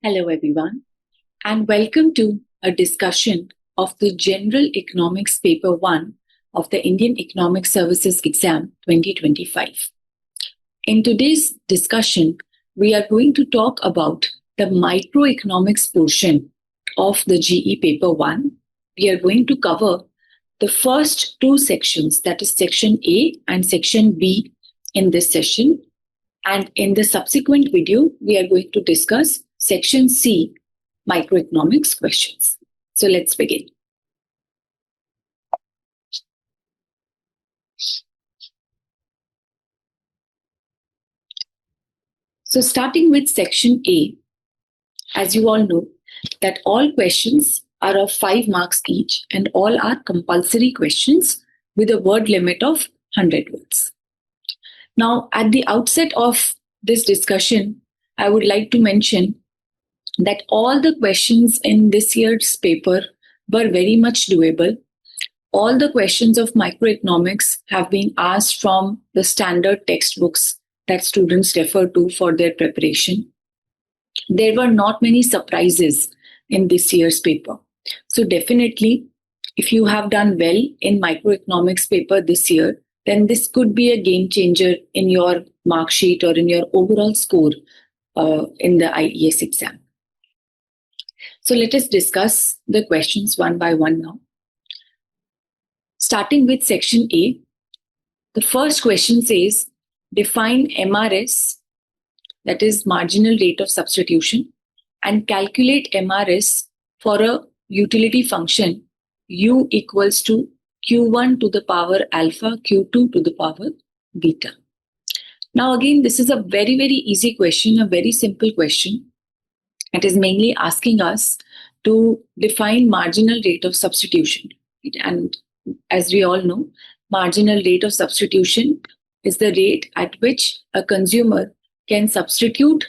Hello, everyone, and welcome to a discussion of the General Economics Paper 1 of the Indian Economic Services Exam 2025. In today's discussion, we are going to talk about the microeconomics portion of the GE Paper 1. We are going to cover the first two sections, that is Section A and Section B in this session. And in the subsequent video, we are going to discuss Section C, microeconomics questions. So let's begin. So starting with Section A, as you all know, that all questions are of 5 marks each and all are compulsory questions with a word limit of 100 words. Now, at the outset of this discussion, I would like to mention that all the questions in this year's paper were very much doable. All the questions of microeconomics have been asked from the standard textbooks that students refer to for their preparation. There were not many surprises in this year's paper. So definitely, if you have done well in microeconomics paper this year, then this could be a game changer in your mark sheet or in your overall score in the IES exam. So let us discuss the questions one by one now. Starting with Section A, the first question says, define MRS, that is marginal rate of substitution, and calculate MRS for a utility function U equals to Q1 to the power alpha, Q2 to the power beta. Now again, this is a very, very easy question, a very simple question. It is mainly asking us to define marginal rate of substitution. And as we all know, marginal rate of substitution is the rate at which a consumer can substitute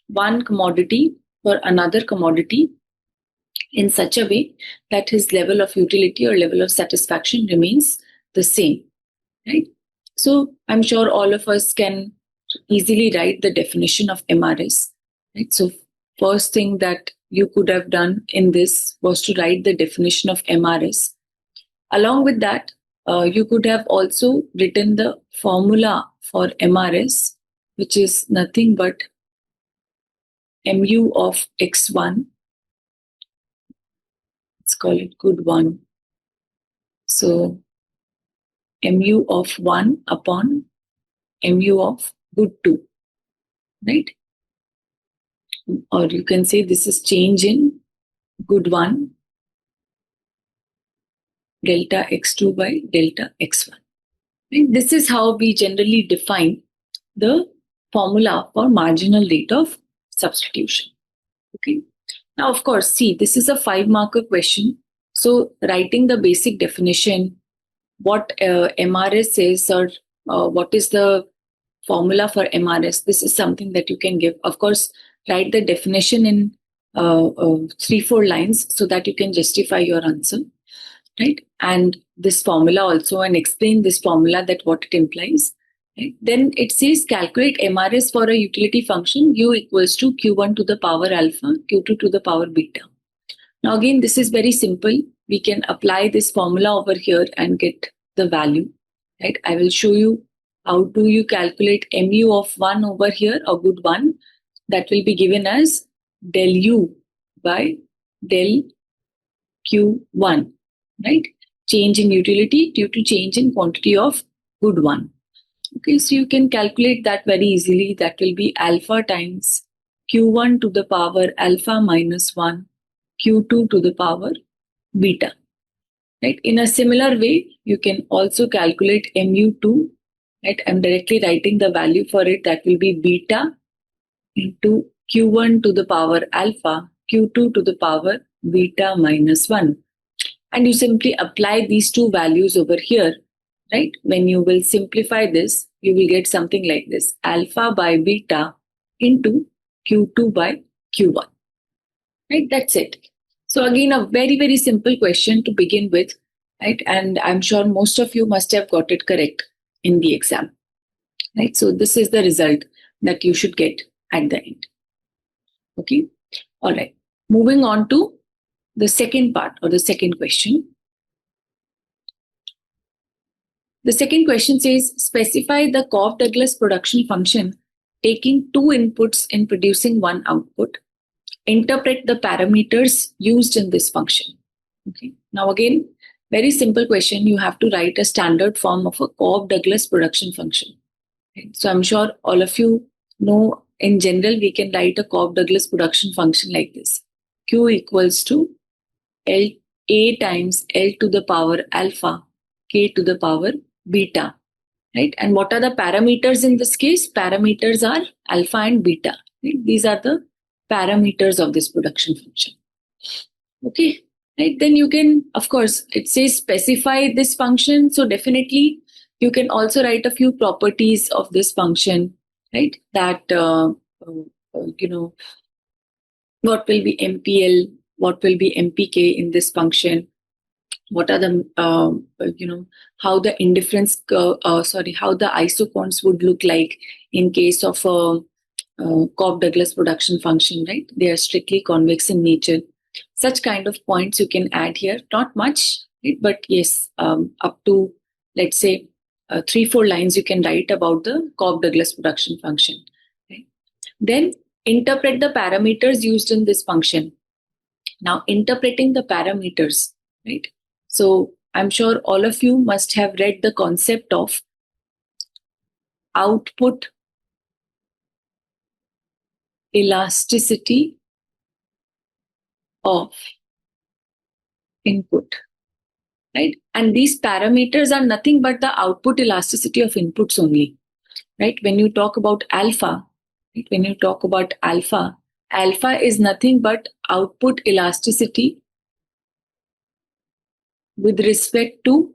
one commodity for another commodity in such a way that his level of utility or level of satisfaction remains the same, right? So I'm sure all of us can easily write the definition of MRS, right? So first thing that you could have done in this was to write the definition of MRS. Along with that, you could have also written the formula for MRS, which is nothing but mu of x1. Let's call it good 1. So mu of 1 upon mu of good 2, right? Or you can say this is change in good 1 delta x2 by delta x1. Right? This is how we generally define the formula for marginal rate of substitution. Okay. Now, of course, see, this is a 5-marker question. So writing the basic definition, what MRS is or what is the formula for MRS, this is something that you can give. Of course, write the definition in 3-4 lines so that you can justify your answer, right? And this formula also, and explain this formula, that what it implies. Right? Then it says calculate MRS for a utility function U equals to Q1 to the power alpha, Q2 to the power beta. Now again, this is very simple. We can apply this formula over here and get the value, right? I will show you how do you calculate mu of 1 over here, or good 1. That will be given as del U by del Q1, right? Change in utility due to change in quantity of good 1. Okay, so you can calculate that very easily. That will be alpha times Q1 to the power alpha minus 1, Q2 to the power beta. Right? In a similar way, you can also calculate mu2. Right? I'm directly writing the value for it. That will be beta into Q1 to the power alpha, Q2 to the power beta minus 1. And you simply apply these two values over here, right? When you will simplify this, you will get something like this: alpha by beta into Q2 by Q1, right? That's it. So again, a very, very simple question to begin with, right? And I'm sure most of you must have got it correct in the exam, right? So this is the result that you should get at the end. Okay. All right. Moving on to the second part or the second question. The second question says, specify the Cobb-Douglas production function taking two inputs in producing one output. Interpret the parameters used in this function. Okay. Now again, very simple question. You have to write a standard form of a Cobb-Douglas production function. Okay. So I'm sure all of you know, in general, we can write a Cobb-Douglas production function like this. Q equals to L A times L to the power alpha K to the power beta, right? And what are the parameters in this case? Parameters are alpha and beta. Right? These are the parameters of this production function. Okay, right? Then you can, of course, it says specify this function. So definitely you can also write a few properties of this function, right? That, what will be MPL, what will be MPK in this function, what are the, how the indifference, how the isochrones would look like in case of a Cobb-Douglas production function, right? They are strictly convex in nature. Such kind of points you can add here. Not much, right? But yes, up to, let's say, 3-4 lines you can write about the Cobb-Douglas production function. Okay? Then interpret the parameters used in this function. Now, interpreting the parameters, right? So I'm sure all of you must have read the concept of output elasticity of input, right? And these parameters are nothing but the output elasticity of inputs only, right? When you talk about alpha, right? When you talk about alpha, alpha is nothing but output elasticity with respect to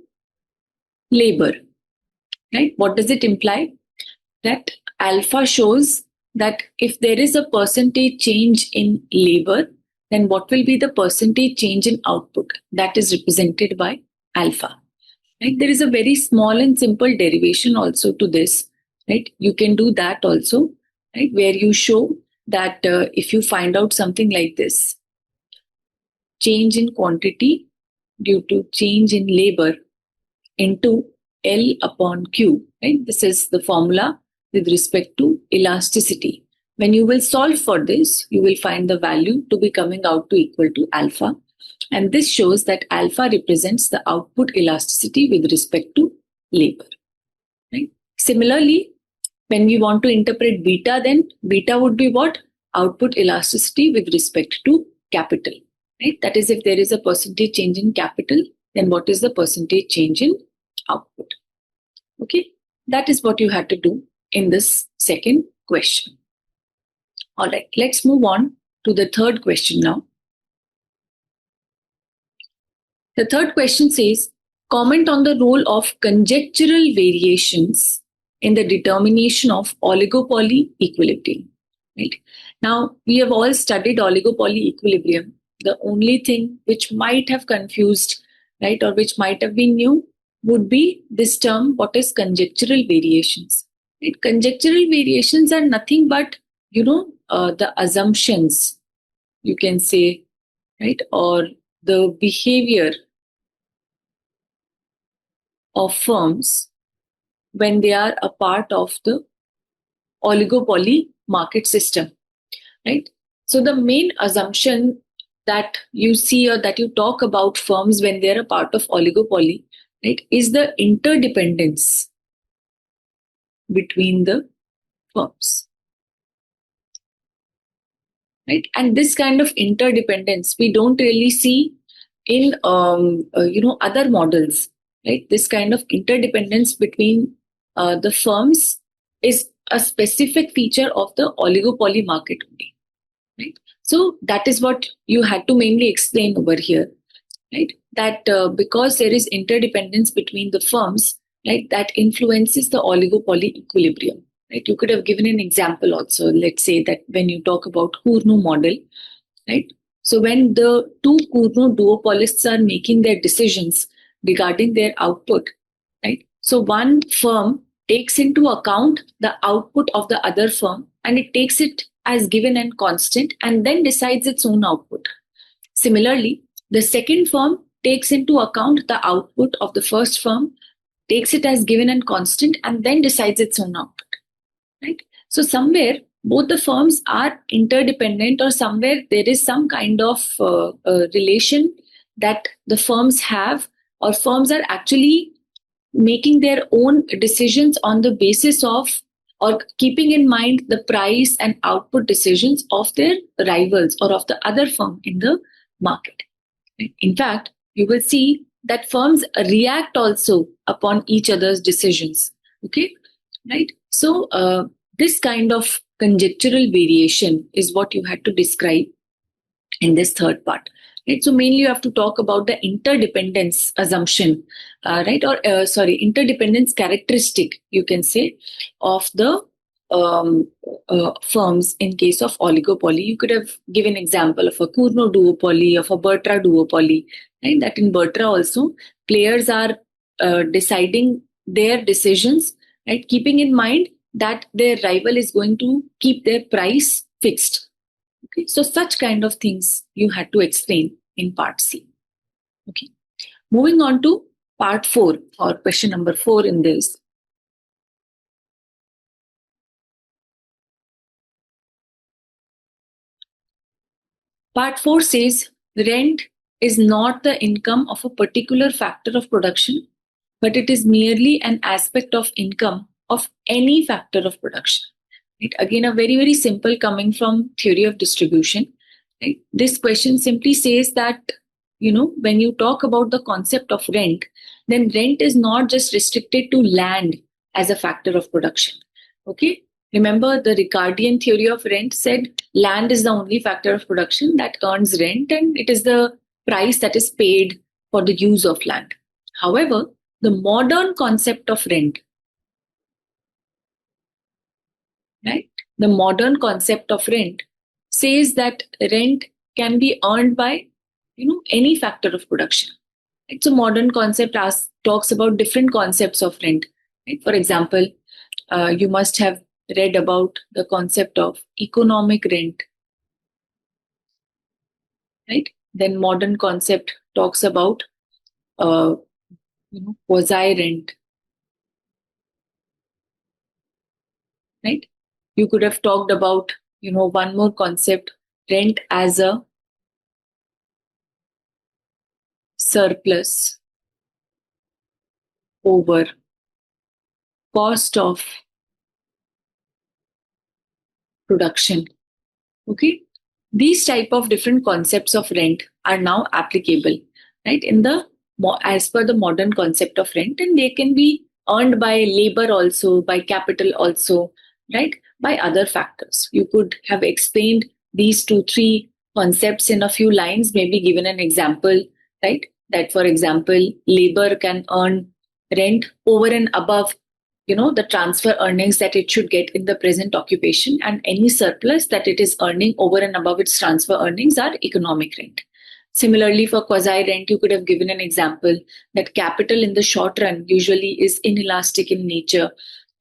labor, right? What does it imply? That alpha shows that if there is a percentage change in labor, then what will be the percentage change in output? That is represented by alpha. Right? There is a very small and simple derivation also to this. Right? You can do that also, right? Where you show that if you find out something like this, change in quantity due to change in labor into L upon Q. Right? This is the formula with respect to elasticity. When you will solve for this, you will find the value to be coming out to equal to alpha. And this shows that alpha represents the output elasticity with respect to labor. Right? Similarly, when we want to interpret beta, then beta would be what? Output elasticity with respect to capital. Right? That is, if there is a percentage change in capital, then what is the percentage change in output? Okay, that is what you had to do in this second question. All right, let's move on to the third question now. The third question says, comment on the role of conjectural variations in the determination of oligopoly equilibrium. Right? Now, we have all studied oligopoly equilibrium. The only thing which might have confused, right, or which might have been new would be this term, what is conjectural variations? Right? Conjectural variations are nothing but, the assumptions, you can say, right, or the behavior of firms when they are a part of the oligopoly market system, right? So the main assumption that you see or that you talk about firms when they're a part of oligopoly, right, is the interdependence between the firms. Right? And this kind of interdependence we don't really see in other models. Right? This kind of interdependence between the firms is a specific feature of the oligopoly market only. Right? So that is what you had to mainly explain over here. Right? That because there is interdependence between the firms, right, that influences the oligopoly equilibrium. Right? You could have given an example also. Let's say that when you talk about Cournot model, right? So when the two Cournot duopolists are making their decisions regarding their output, right? So one firm takes into account the output of the other firm and it takes it as given and constant and then decides its own output. Similarly, the second firm takes into account the output of the first firm, takes it as given and constant, and then decides its own output. Right? So somewhere both the firms are interdependent, or somewhere there is some kind of relation that the firms have, or firms are actually making their own decisions on the basis of, or keeping in mind, the price and output decisions of their rivals or of the other firm in the market. In fact, you will see that firms react also upon each other's decisions. Okay, right? So this kind of conjectural variation is what you had to describe in this third part. Right? So mainly you have to talk about the interdependence assumption, right? Or interdependence characteristic, you can say, of the firms in case of oligopoly. You could have given example of a Cournot duopoly, of a Bertrand duopoly, right? That in Bertrand also players are deciding their decisions, right? Keeping in mind that their rival is going to keep their price fixed. Okay, so such kind of things you had to explain in part C. Okay, moving on to part 4, or question number 4 in this. Part 4 says rent is not the income of a particular factor of production, but it is merely an aspect of income of any factor of production. Right? Again, a very, very simple coming from theory of distribution. Right? This question simply says that, when you talk about the concept of rent, then rent is not just restricted to land as a factor of production. Okay. Remember, the Ricardian theory of rent said land is the only factor of production that earns rent, and it is the price that is paid for the use of land. However, the modern concept of rent, right? The modern concept of rent says that rent can be earned by, any factor of production. Right? So modern concept talks about different concepts of rent. Right? For example, you must have read about the concept of economic rent. Right? Then modern concept talks about quasi rent. Right? You could have talked about, one more concept, rent as a surplus over cost of production. Okay, these type of different concepts of rent are now applicable, right, as per the modern concept of rent, and they can be earned by labor also, by capital also, right, by other factors. You could have explained these 2-3 concepts in a few lines, maybe given an example, right, that for example labor can earn rent over and above the transfer earnings that it should get in the present occupation, and any surplus that it is earning over and above its transfer earnings are economic rent. Similarly, for quasi rent, you could have given an example that capital in the short run usually is inelastic in nature,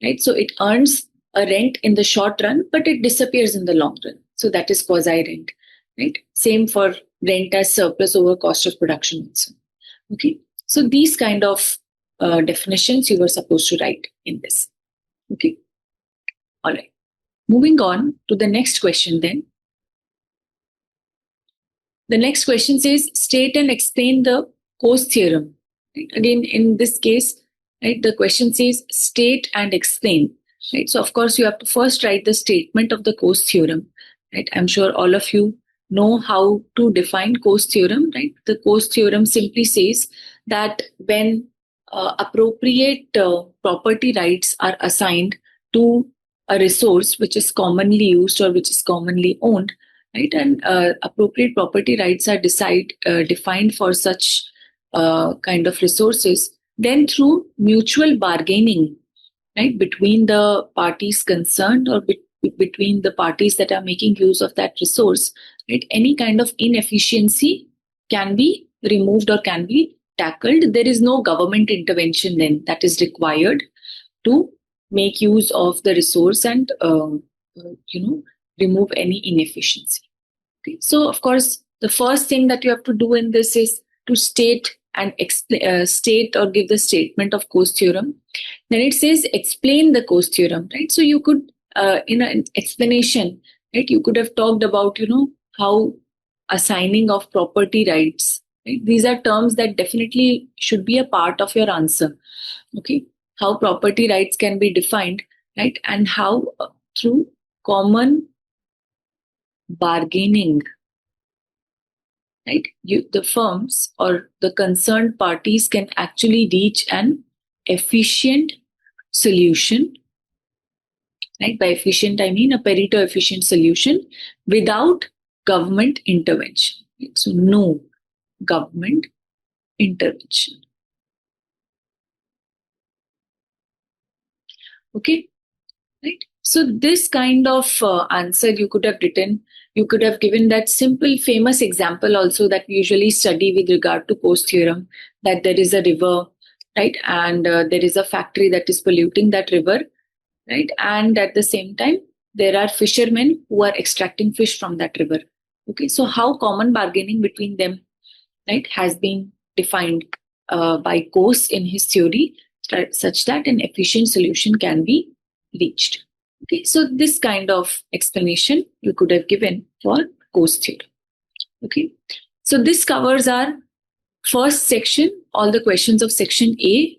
right? So it earns a rent in the short run, but it disappears in the long run. So that is quasi rent, right? Same for rent as surplus over cost of production also. Okay, so these kind of definitions you were supposed to write in this. Okay. All right. Moving on to the next question then. The next question says, state and explain the Coase theorem. Right? Again, in this case, right, the question says state and explain. Right? So of course, you have to first write the statement of the Coase theorem. Right? I'm sure all of you know how to define Coase theorem. Right? The Coase theorem simply says that when appropriate property rights are assigned to a resource which is commonly used or which is commonly owned, right, and appropriate property rights are defined for such kind of resources, then through mutual bargaining, right, between the parties concerned, or between the parties that are making use of that resource, right, any kind of inefficiency can be removed or can be tackled. There is no government intervention then that is required to make use of the resource and remove any inefficiency. Okay. So of course, the first thing that you have to do in this is to state and state or give the statement of Coase theorem. Then it says explain the Coase theorem, right? So you could, in an explanation, right, you could have talked about, how assigning of property rights. Right? These are terms that definitely should be a part of your answer. Okay, how property rights can be defined, right, and how through common bargaining, right, the firms or the concerned parties can actually reach an efficient solution. Right, by efficient I mean a Pareto efficient solution without government intervention. Right? So no government intervention. Okay, right. So this kind of answer you could have written. You could have given that simple famous example also that we usually study with regard to Coase theorem, that there is a river, right, and there is a factory that is polluting that river, right, and at the same time there are fishermen who are extracting fish from that river. Okay, so how common bargaining between them, right, has been defined by Coase in his theory, such that an efficient solution can be reached. Okay, so this kind of explanation you could have given for Coase theorem. Okay, so this covers our first section, all the questions of section A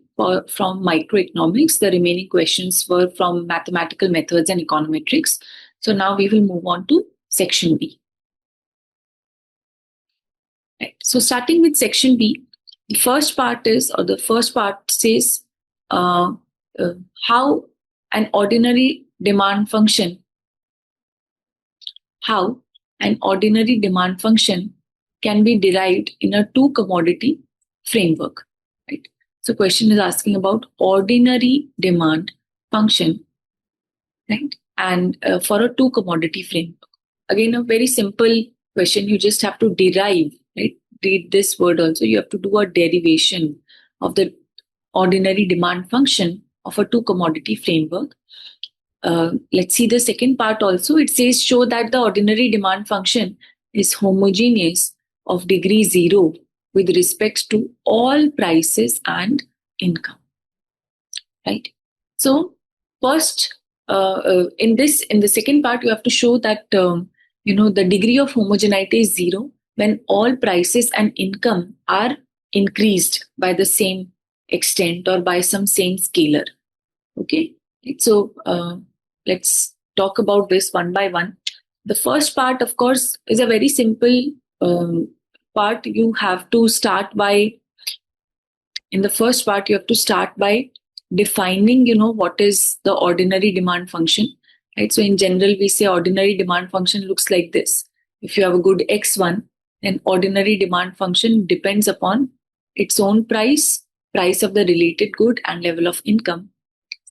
from microeconomics. The remaining questions were from mathematical methods and econometrics. So now we will move on to section B. Right. So starting with section B, the first part says how an ordinary demand function can be derived in a two commodity framework. Right. So question is asking about ordinary demand function, right, and for a two commodity framework. Again, a very simple question. You just have to derive, right? Read this word also. You have to do a derivation of the ordinary demand function of a two commodity framework. Let's see the second part also. It says show that the ordinary demand function is homogeneous of degree 0 with respect to all prices and income. Right. So first, in the second part, you have to show that the degree of homogeneity is 0 when all prices and income are increased by the same extent or by some same scalar. Okay. So let's talk about this one by one. The first part, of course, is a very simple part. You have to start by, in the first part, you have to start by defining, what is the ordinary demand function, right? So in general, we say ordinary demand function looks like this. If you have a good X1, then ordinary demand function depends upon its own price of the related good and level of income.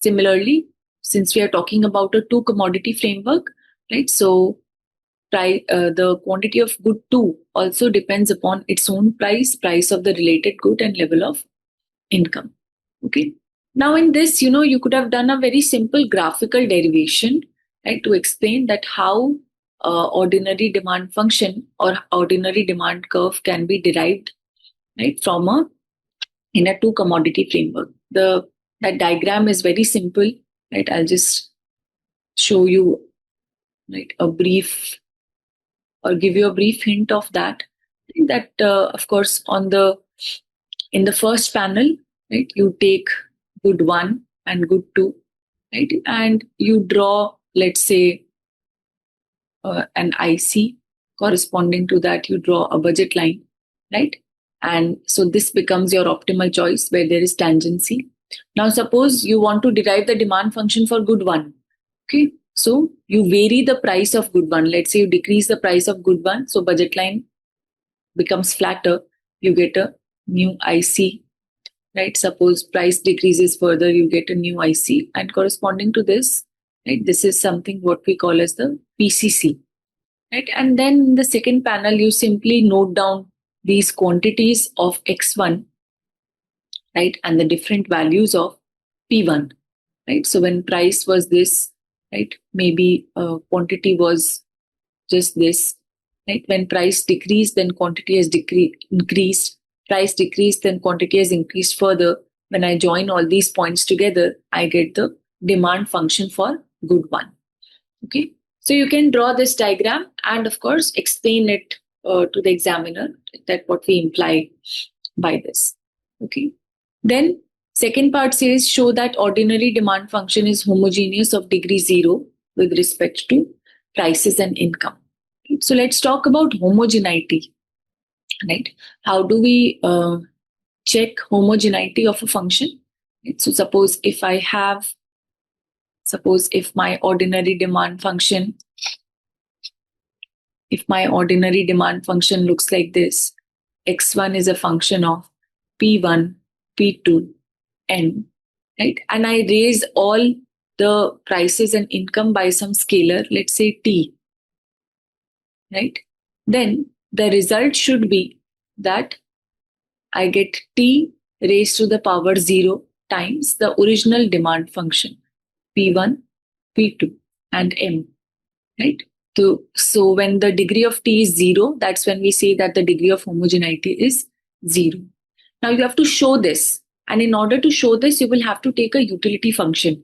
Similarly, since we are talking about a two commodity framework, right? So the quantity of good 2 also depends upon its own price of the related good and level of income. Okay. Now in this, you could have done a very simple graphical derivation, right, to explain that how ordinary demand function or ordinary demand curve can be derived, right, in a two commodity framework. That diagram is very simple, right? I'll just show you, right, a brief or give you a brief hint of that. That of course in the first panel, right, you take good 1 and good 2, right, and you draw, let's say, an IC. Corresponding to that, you draw a budget line, right, and so this becomes your optimal choice where there is tangency. Now suppose you want to derive the demand function for good 1. Okay, so you vary the price of good 1. Let's say you decrease the price of good 1, so budget line becomes flatter. You get a new IC, right? Suppose price decreases further, you get a new IC, and corresponding to this, right, this is something what we call as the PCC, right? And then in the second panel, you simply note down these quantities of X1, right, and the different values of P1, right? So when price was this, right? Maybe quantity was just this, right? When price decreased, then quantity has increased. Price decreased, then quantity has increased further. When I join all these points together, I get the demand function for good one. Okay, so you can draw this diagram and of course explain it to the examiner that what we imply by this. Okay, then second part says show that ordinary demand function is homogeneous of degree 0 with respect to prices and income. So let's talk about homogeneity, right? How do we check homogeneity of a function? Right? So suppose if my ordinary demand function, looks like this, x1 is a function of p1, p2, n, right? And I raise all the prices and income by some scalar, let's say t, right? Then the result should be that I get t raised to the power 0 times the original demand function, p1, p2, and m, right? So when the degree of t is 0, that's when we say that the degree of homogeneity is 0. Now you have to show this. And in order to show this, you will have to take a utility function,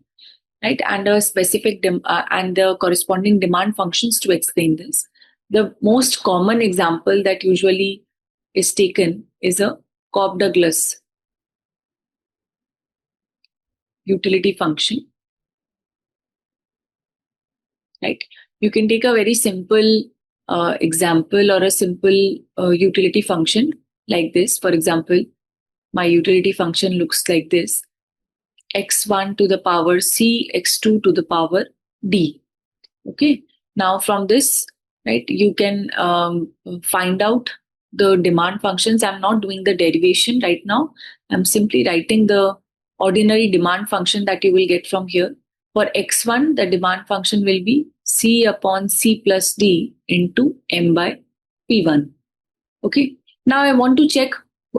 right? And a specific and the corresponding demand functions to explain this. The most common example that usually is taken is a Cobb-Douglas utility function, right? You can take a very simple example or a simple utility function like this. For example, my utility function looks like this: x1 to the power c, x2 to the power d. Okay. Now from this, right, you can find out the demand functions. I'm not doing the derivation right now. I'm simply writing the ordinary demand function that you will get from here. For x1, the demand function will be c upon c plus d into m by p1. Okay. Now I want to check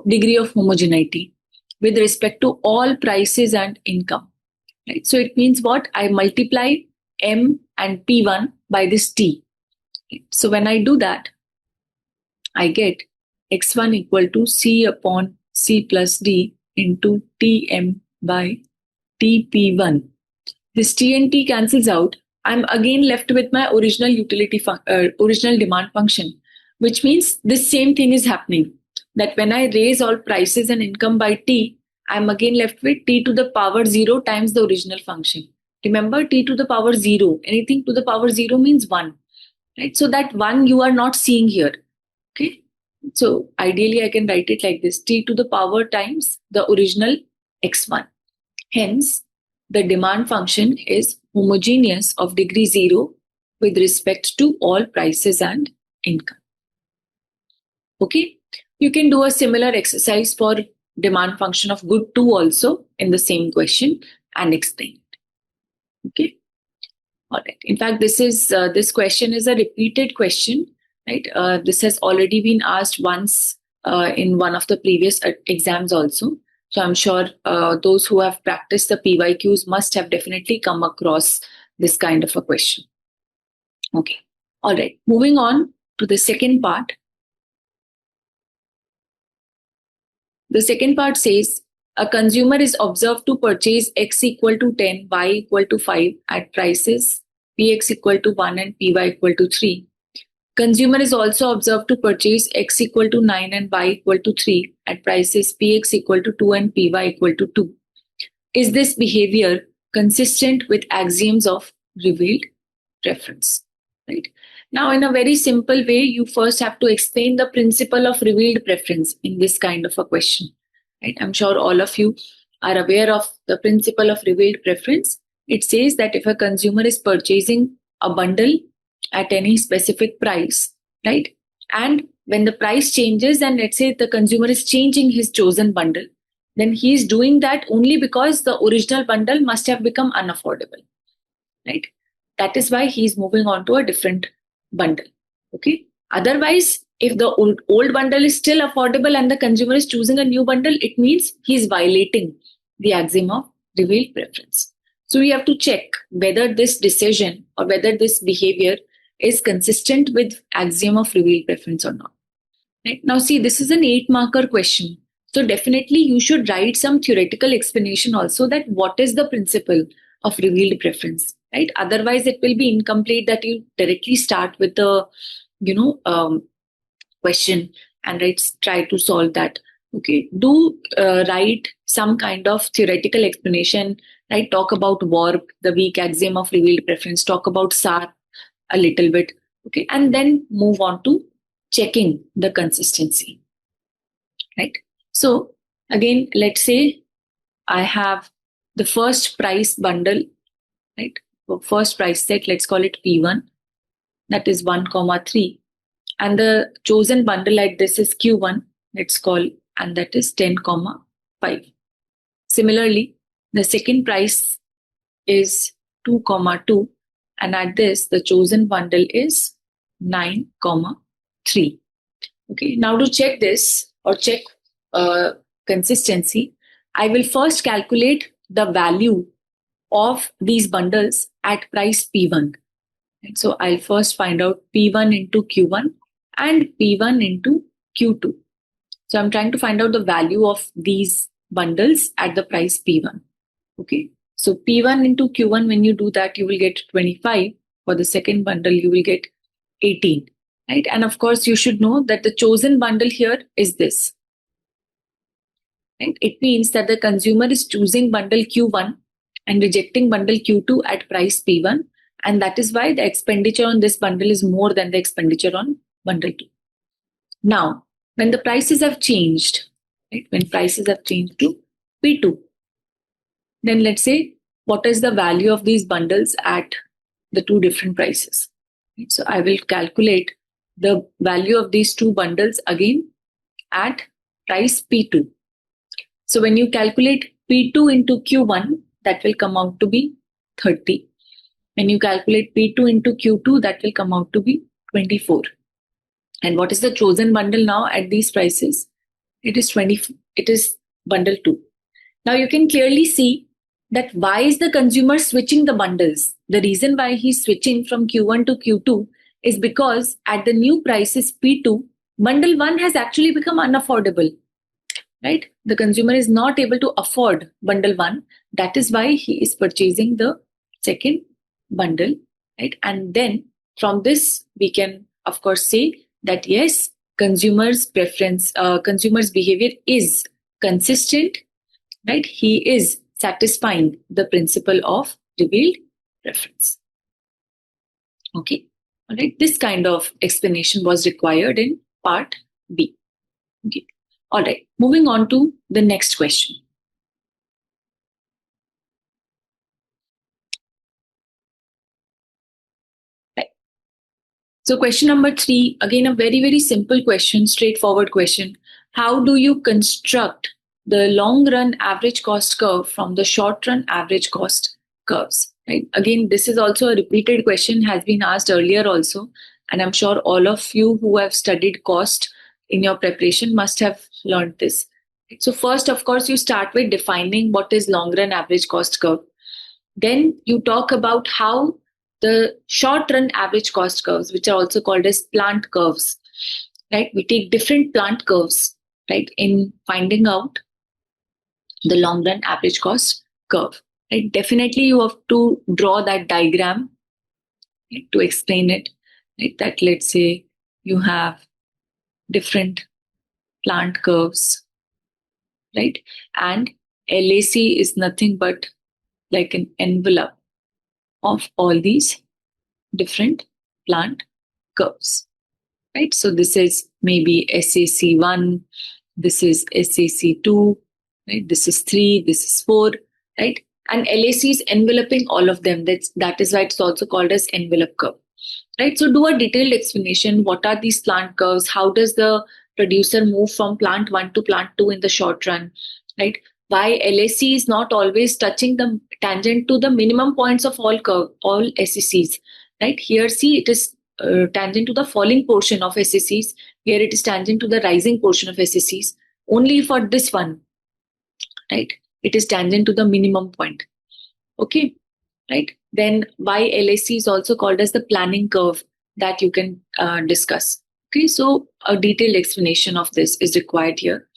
degree of homogeneity with respect to all prices and income. Right. So it means what? I multiply m and p1 by this t. So when I do that, I get x1 equal to c upon c plus d into tm by tp1. This t and t cancels out. I'm again left with my original original demand function, which means this same thing is happening. That when I raise all prices and income by t, I'm again left with t to the power 0 times the original function. Remember, t to the power 0, anything to the power 0 means 1, right? So that 1 you are not seeing here, okay? So ideally I can write it like this: t to the power times the original x1. Hence, the demand function is homogeneous of degree 0 with respect to all prices and income. Okay, you can do a similar exercise for demand function of good 2 also in the same question and explain it. Okay, all right. In fact, this question is a repeated question, right? This has already been asked once in one of the previous exams also. So I'm sure those who have practiced the PYQs must have definitely come across this kind of a question. Okay. All right. Moving on to the second part. The second part says a consumer is observed to purchase x equal to 10, y equal to 5 at prices px equal to 1 and py equal to 3. Consumer is also observed to purchase x equal to 9 and y equal to 3 at prices px equal to 2 and py equal to 2. Is this behavior consistent with axioms of revealed preference? Right. Now, in a very simple way, you first have to explain the principle of revealed preference in this kind of a question. Right. I'm sure all of you are aware of the principle of revealed preference. It says that if a consumer is purchasing a bundle at any specific price, right? And when the price changes, and let's say the consumer is changing his chosen bundle, then he is doing that only because the original bundle must have become unaffordable, right? That is why he is moving on to a different bundle. Okay. Otherwise, if the old bundle is still affordable and the consumer is choosing a new bundle, it means he is violating the axiom of revealed preference. So we have to check whether this decision or whether this behavior is consistent with axiom of revealed preference or not. Right? Now see, this is an 8-marker question. So definitely you should write some theoretical explanation also, that what is the principle of revealed preference, right? Otherwise it will be incomplete that you directly start with the, question and try to solve that. Okay, do write some kind of theoretical explanation, right? Talk about warp, the weak axiom of revealed preference, talk about SAR a little bit, okay, and then move on to checking the consistency, right? So again, let's say I have the first price bundle, right? First price set, let's call it P1, that is 1,3. And the chosen bundle like this is Q1, let's call, and that is 10,5. Similarly, the second price is 2,2, and at this, the chosen bundle is 9,3. Okay, now to check this or check consistency, I will first calculate the value of these bundles at price P1. And so I'll first find out P1 into Q1 and P1 into Q2. So I'm trying to find out the value of these bundles at the price P1. Okay, so P1 into Q1, when you do that, you will get 25. For the second bundle, you will get 18. Right? And of course, you should know that the chosen bundle here is this. Right? It means that the consumer is choosing bundle Q1 and rejecting bundle Q2 at price P1. And that is why the expenditure on this bundle is more than the expenditure on bundle 2. Now, when the prices have changed, right? When prices have changed to P2, then let's say, what is the value of these bundles at the two different prices? Right? So I will calculate the value of these two bundles again at price P2. So when you calculate P2 into Q1, that will come out to be 30. When you calculate P2 into Q2, that will come out to be 24. And what is the chosen bundle now at these prices? It is 20. It is bundle 2. Now you can clearly see that why is the consumer switching the bundles? The reason why he's switching from Q1 to Q2 is because at the new prices P2, bundle 1 has actually become unaffordable. Right? The consumer is not able to afford bundle 1. That is why he is purchasing the second bundle. Right? And then from this, we can, of course, say that yes, consumers' preference, consumers' behavior is consistent. Right? He is satisfying the principle of revealed preference. Okay. All right. This kind of explanation was required in part B. Okay. All right, moving on to the next question. Right. So question number 3, again, a very, very simple question, straightforward question. How do you construct the long run average cost curve from the short run average cost curves? Right. Again, this is also a repeated question, has been asked earlier also. And I'm sure all of you who have studied cost in your preparation must have learned this. So first, of course, you start with defining what is long run average cost curve. Then you talk about how the short run average cost curves, which are also called as plant curves, right? We take different plant curves, right, in finding out the long run average cost curve. Right? Definitely you have to draw that diagram, right, to explain it. Right? That let's say you have different plant curves, right? And LAC is nothing but like an envelope of all these different plant curves, right? So this is maybe SAC1, this is SAC2, right? This is 3, this is 4, right? And LAC is enveloping all of them. That is why it's also called as envelope curve, right? So do a detailed explanation. What are these plant curves? How does the producer move from plant 1 to plant 2 in the short run, right? Why LAC is not always touching the tangent to the minimum points of all SACs, right? Here, see, it is tangent to the falling portion of SACs. Here it is tangent to the rising portion of SACs. Only for this one, right? It is tangent to the minimum point. Okay, right? Then why LAC is also called as the planning curve that you can discuss. Okay, so a detailed explanation of this is required here.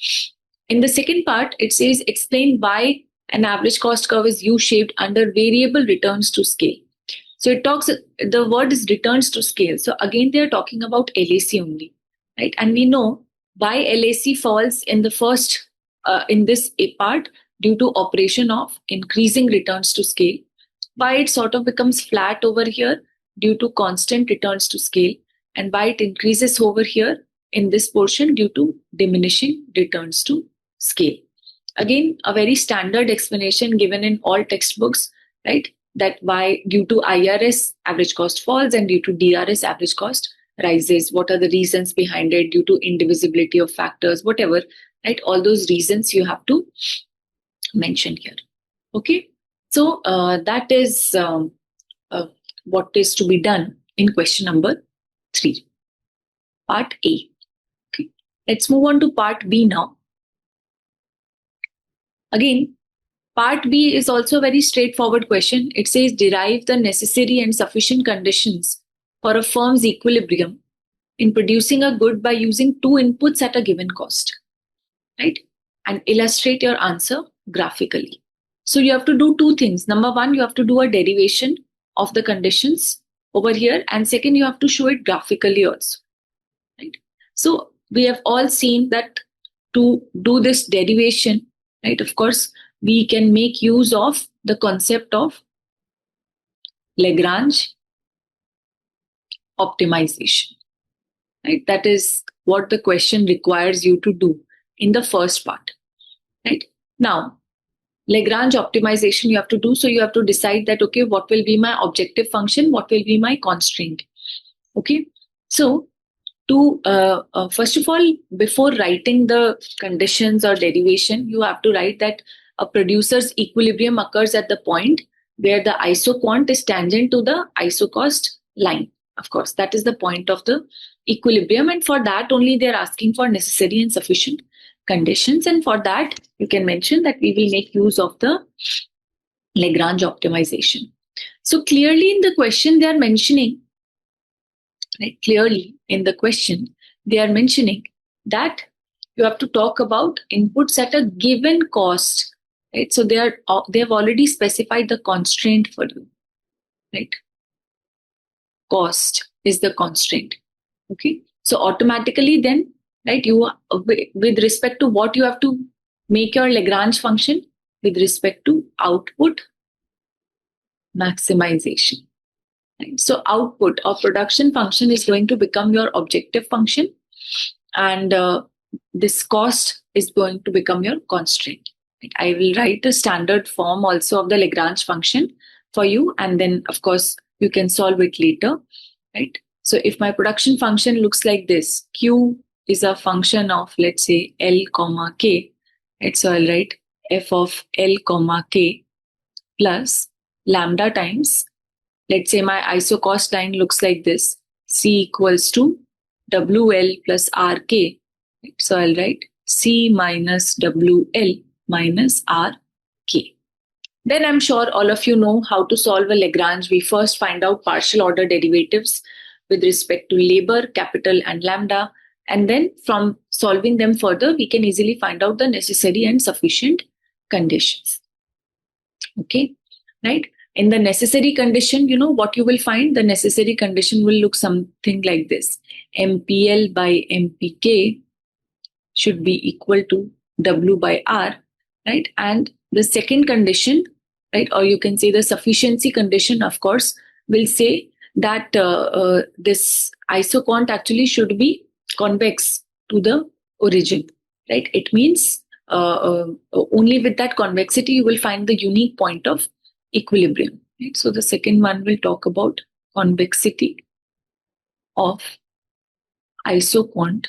In the second part, it says explain why an average cost curve is U-shaped under variable returns to scale. So it talks, the word is returns to scale. So again, they are talking about LAC only, right? And we know why LAC falls in the first, in this A part due to operation of increasing returns to scale. Why it sort of becomes flat over here due to constant returns to scale, and why it increases over here in this portion due to diminishing returns to scale. Again, a very standard explanation given in all textbooks, right? That why due to IRS average cost falls and due to DRS average cost rises. What are the reasons behind it? Due to indivisibility of factors, whatever, right? All those reasons you have to mention here. Okay, so that is what is to be done in question number 3, part A. Okay, let's move on to part B now. Again, part B is also a very straightforward question. It says derive the necessary and sufficient conditions for a firm's equilibrium in producing a good by using 2 inputs at a given cost, right? And illustrate your answer graphically. So you have to do 2 things. Number 1, you have to do a derivation of the conditions over here, and second, you have to show it graphically also, right? So we have all seen that to do this derivation, right, of course, we can make use of the concept of Lagrange optimization, right? That is what the question requires you to do in the first part, right? Now, Lagrange optimization you have to do. So you have to decide that, okay, what will be my objective function? What will be my constraint? Okay. So to, first of all, before writing the conditions or derivation, you have to write that a producer's equilibrium occurs at the point where the isoquant is tangent to the isocost line. Of course, that is the point of the equilibrium. And for that only they're asking for necessary and sufficient conditions, and for that you can mention that we will make use of the Lagrange optimization. So clearly in the question they are mentioning, right, clearly in the question they are mentioning that you have to talk about inputs at a given cost, right? So they have already specified the constraint for you, right? Cost is the constraint. Okay, so automatically then, right, you, with respect to what you have to make your Lagrange function, with respect to output maximization, right? So output or production function is going to become your objective function, and this cost is going to become your constraint, right? I will write the standard form also of the Lagrange function for you, and then of course you can solve it later, right? So if my production function looks like this, Q is a function of, let's say, L comma K, right? So I'll write f of L comma K plus lambda times, let's say my isocost line looks like this, C equals to WL plus RK. Right? So I'll write C minus WL minus RK. Then I'm sure all of you know how to solve a Lagrange. We first find out partial order derivatives with respect to labor, capital, and lambda. And then from solving them further, we can easily find out the necessary and sufficient conditions. Okay, right? In the necessary condition, you know what you will find? The necessary condition will look something like this. MPL by MPK should be equal to W by R, right? And the second condition, right, or you can say the sufficiency condition, of course, will say that this isoquant actually should be convex to the origin, right? It means only with that convexity you will find the unique point of equilibrium, right? So the second one will talk about convexity of isoquant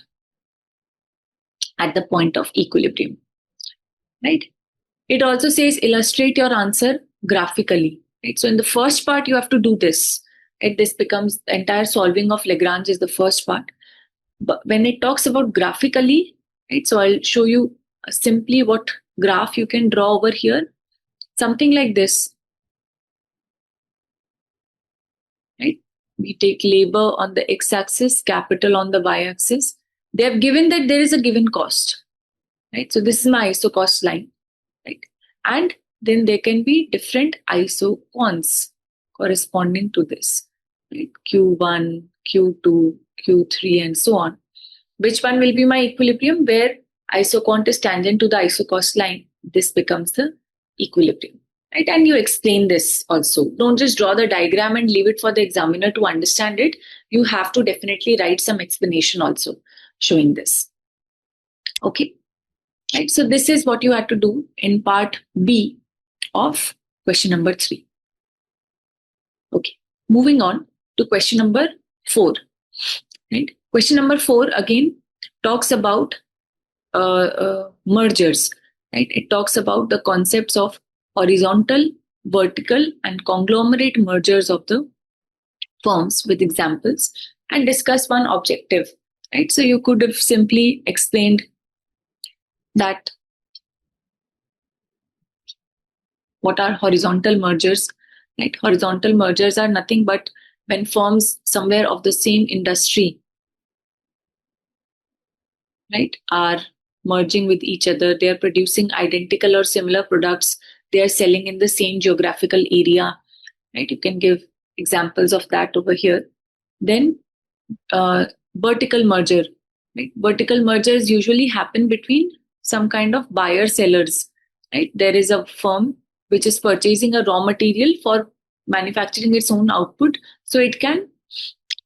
at the point of equilibrium, right? It also says illustrate your answer graphically, right? So in the first part you have to do this, right? This becomes the entire solving of Lagrange is the first part. But when it talks about graphically, right? So I'll show you simply what graph you can draw over here. Something like this. We take labor on the x-axis, capital on the y-axis. They have given that there is a given cost, right? So this is my ISO cost line, right? And then there can be different ISO quants corresponding to this, right? Q1, Q2, Q3, and so on. Which one will be my equilibrium? Where ISO quant is tangent to the ISO cost line, this becomes the equilibrium, right? And you explain this also. Don't just draw the diagram and leave it for the examiner to understand it. You have to definitely write some explanation also showing this. Okay, right? So this is what you had to do in part B of question number 3. Okay, moving on to question number 4. Right? Question number 4 again talks about mergers. Right? It talks about the concepts of horizontal, vertical, and conglomerate mergers of the firms with examples, and discuss one objective. Right? So you could have simply explained that what are horizontal mergers. Right? Horizontal mergers are nothing but when firms somewhere of the same industry, right, are merging with each other. They are producing identical or similar products. They are selling in the same geographical area, right? You can give examples of that over here. Then vertical merger, right? Vertical mergers usually happen between some kind of buyer sellers, right? There is a firm which is purchasing a raw material for manufacturing its own output, so it can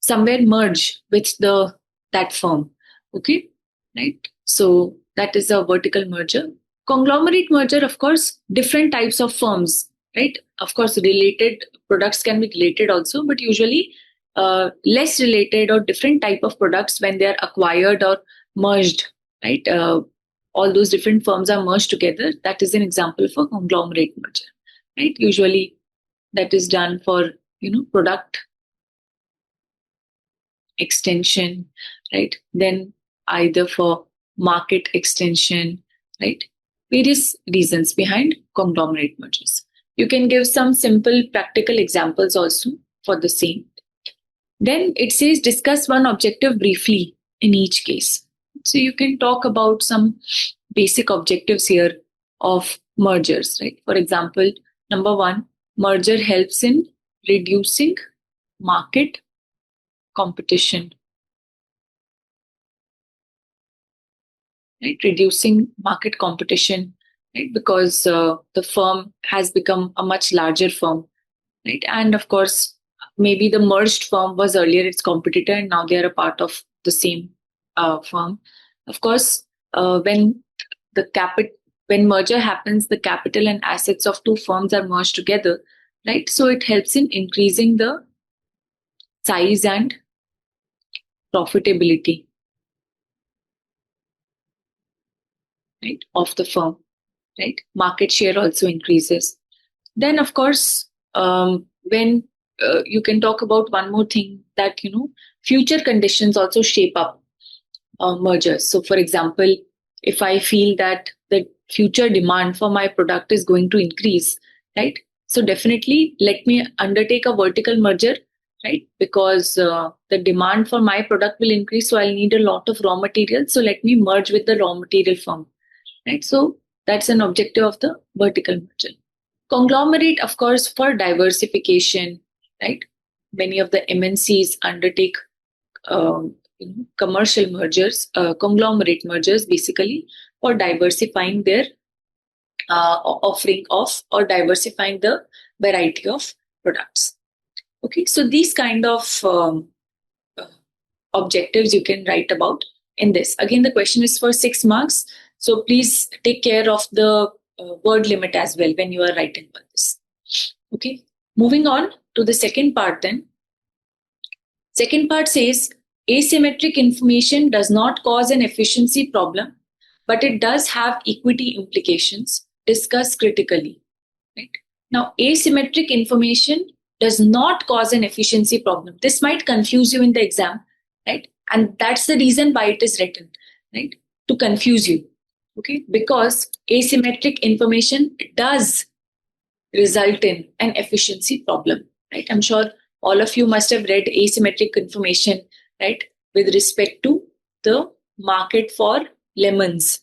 somewhere merge with that firm. Okay, right? So that is a vertical merger. Conglomerate merger, of course, different types of firms, right? Of course, related products can be related also, but usually less related or different type of products when they are acquired or merged, right? All those different firms are merged together. That is an example for conglomerate merger, right? Usually that is done for, product extension, right? Then either for market extension, right? Various reasons behind conglomerate mergers. You can give some simple practical examples also for the same. Then it says discuss one objective briefly in each case. So you can talk about some basic objectives here of mergers, right? For example, number 1, merger helps in reducing market competition, right? Reducing market competition, right? Because the firm has become a much larger firm, right? And of course, maybe the merged firm was earlier its competitor and now they are a part of the same firm. Of course, when merger happens, the capital and assets of two firms are merged together, right? So it helps in increasing the size and profitability, right, of the firm, right? Market share also increases. Then, of course, when you can talk about one more thing that, future conditions also shape up mergers. So, for example, if I feel that the future demand for my product is going to increase, right? So definitely let me undertake a vertical merger, right? Because the demand for my product will increase, so I'll need a lot of raw material. So let me merge with the raw material firm, right? So that's an objective of the vertical merger. Conglomerate, of course, for diversification, right? Many of the MNCs undertake commercial mergers, conglomerate mergers, basically for diversifying their offering of or diversifying the variety of products. Okay, so these kind of objectives you can write about in this. Again, the question is for 6 marks, so please take care of the word limit as well when you are writing about this. Okay, moving on to the second part then. Second part says, asymmetric information does not cause an efficiency problem, but it does have equity implications. Discuss critically. Right? Now, asymmetric information does not cause an efficiency problem. This might confuse you in the exam, right? And that's the reason why it is written, right? To confuse you, okay? Because asymmetric information does result in an efficiency problem, right? I'm sure all of you must have read asymmetric information, right, with respect to the market for lemons,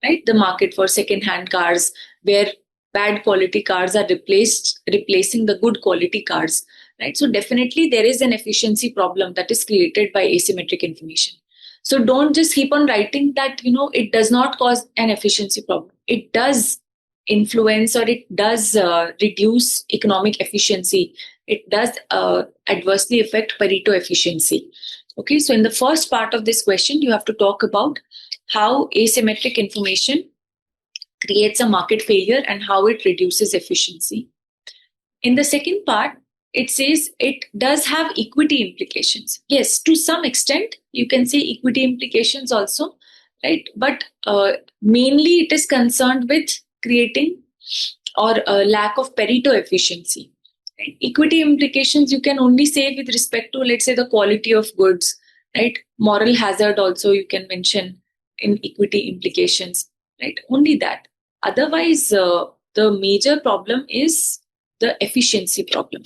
right? The market for second-hand cars, where bad quality cars are replacing the good quality cars, right? So definitely there is an efficiency problem that is created by asymmetric information. So don't just keep on writing that, it does not cause an efficiency problem. It does influence, or it does reduce economic efficiency. It does adversely affect Pareto efficiency. Okay, so in the first part of this question, you have to talk about how asymmetric information creates a market failure and how it reduces efficiency. In the second part, it says it does have equity implications. Yes, to some extent, you can say equity implications also, right? But mainly it is concerned with creating or a lack of Pareto efficiency. Right? Equity implications you can only say with respect to, let's say, the quality of goods, right? Moral hazard also you can mention in equity implications, right? Only that. Otherwise, the major problem is the efficiency problem.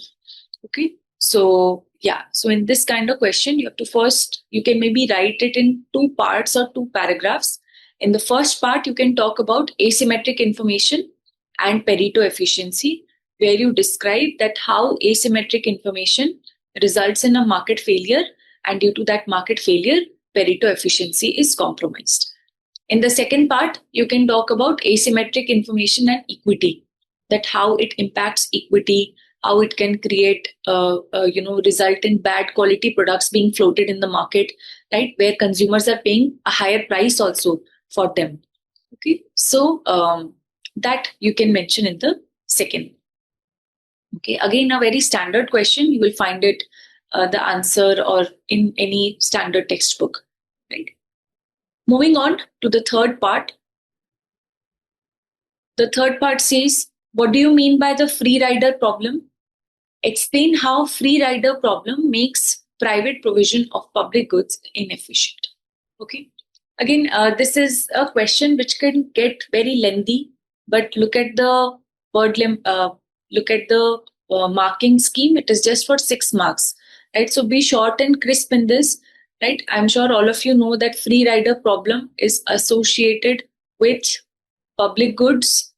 Okay, so yeah, so in this kind of question, you have to first, you can maybe write it in two parts or two paragraphs. In the first part, you can talk about asymmetric information and Pareto efficiency, where you describe that how asymmetric information results in a market failure, and due to that market failure, Pareto efficiency is compromised. In the second part, you can talk about asymmetric information and equity, that how it impacts equity, how it can create, result in bad quality products being floated in the market, right, where consumers are paying a higher price also for them. Okay, so that you can mention in the second. Okay, again, a very standard question. You will find it, the answer, or in any standard textbook, right? Moving on to the third part. The third part says, what do you mean by the free rider problem? Explain how free rider problem makes private provision of public goods inefficient. Okay. Again, this is a question which can get very lengthy, but look at the marking scheme. It is just for 6 marks, right? So be short and crisp in this, right? I'm sure all of you know that free rider problem is associated with public goods,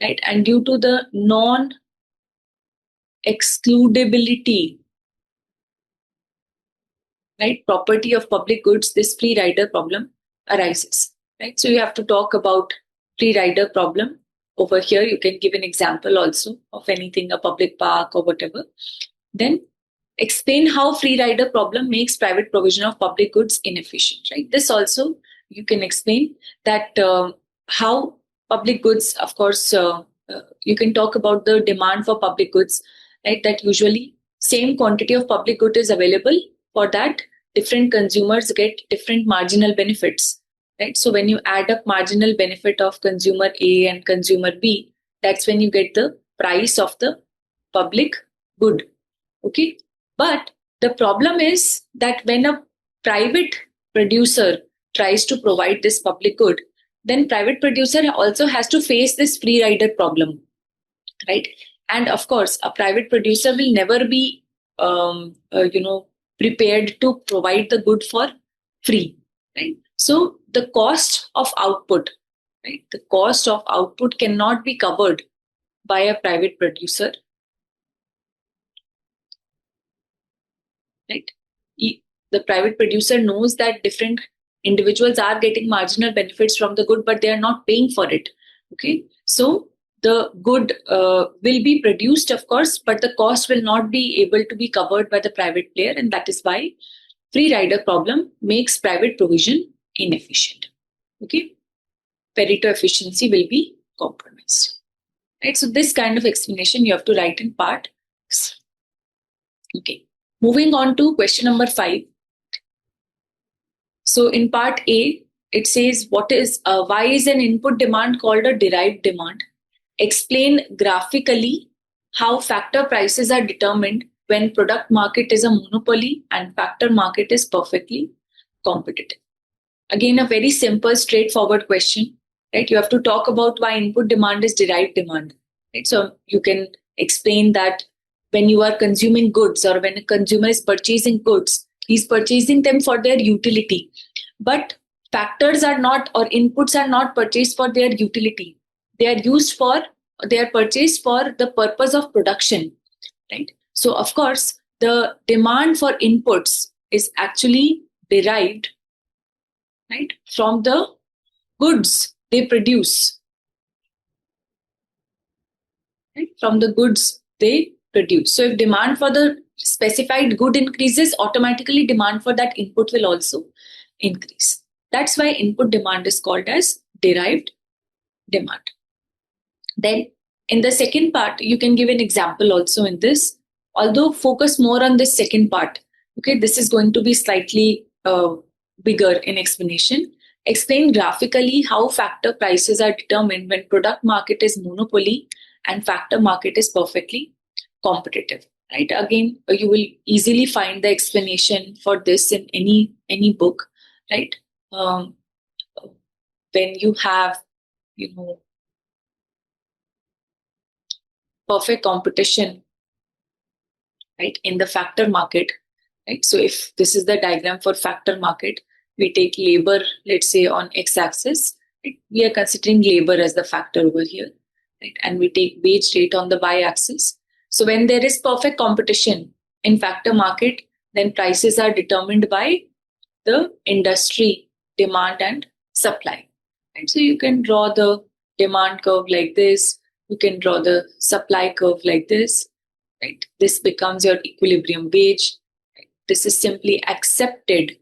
right? And due to the non-excludability, right, property of public goods, this free rider problem arises, right? So you have to talk about free rider problem. Over here, you can give an example also of anything, a public park or whatever. Then explain how free rider problem makes private provision of public goods inefficient, right? This also you can explain that how public goods, of course, you can talk about the demand for public goods, right? That usually same quantity of public good is available. For that, different consumers get different marginal benefits, right? So when you add up marginal benefit of consumer A and consumer B, that's when you get the price of the public good. Okay. But the problem is that when a private producer tries to provide this public good, then private producer also has to face this free rider problem, right? And of course, a private producer will never be, prepared to provide the good for free, right? So the cost of output, right? The cost of output cannot be covered by a private producer, right? The private producer knows that different individuals are getting marginal benefits from the good, but they are not paying for it. Okay, so the good will be produced, of course, but the cost will not be able to be covered by the private player, and that is why free rider problem makes private provision inefficient. Okay, Pareto efficiency will be compromised. Right, so this kind of explanation you have to write in part. Okay. Moving on to question number 5. So in part A, it says why is an input demand called a derived demand? Explain graphically how factor prices are determined when product market is a monopoly and factor market is perfectly competitive. Again, a very simple, straightforward question, right? You have to talk about why input demand is derived demand, right? So you can explain that when you are consuming goods or when a consumer is purchasing goods, he's purchasing them for their utility. But factors are not, or inputs are not purchased for their utility. They are purchased for the purpose of production, right? So of course, the demand for inputs is actually derived, right, from the goods they produce, right? From the goods they produce. So if demand for the specified good increases, automatically demand for that input will also increase. That's why input demand is called as derived demand. Then in the second part, you can give an example also in this, although focus more on this second part. Okay, this is going to be slightly bigger in explanation. Explain graphically how factor prices are determined when product market is monopoly and factor market is perfectly competitive. Right? Again, you will easily find the explanation for this in any book. Right? When you have, perfect competition, right, in the factor market, right? So if this is the diagram for factor market, we take labor, let's say on x-axis, right? We are considering labor as the factor over here, right? And we take wage rate on the y-axis. So when there is perfect competition in factor market, then prices are determined by the industry demand and supply. Right? So you can draw the demand curve like this. You can draw the supply curve like this. Right? This becomes your equilibrium wage. Right? This is simply accepted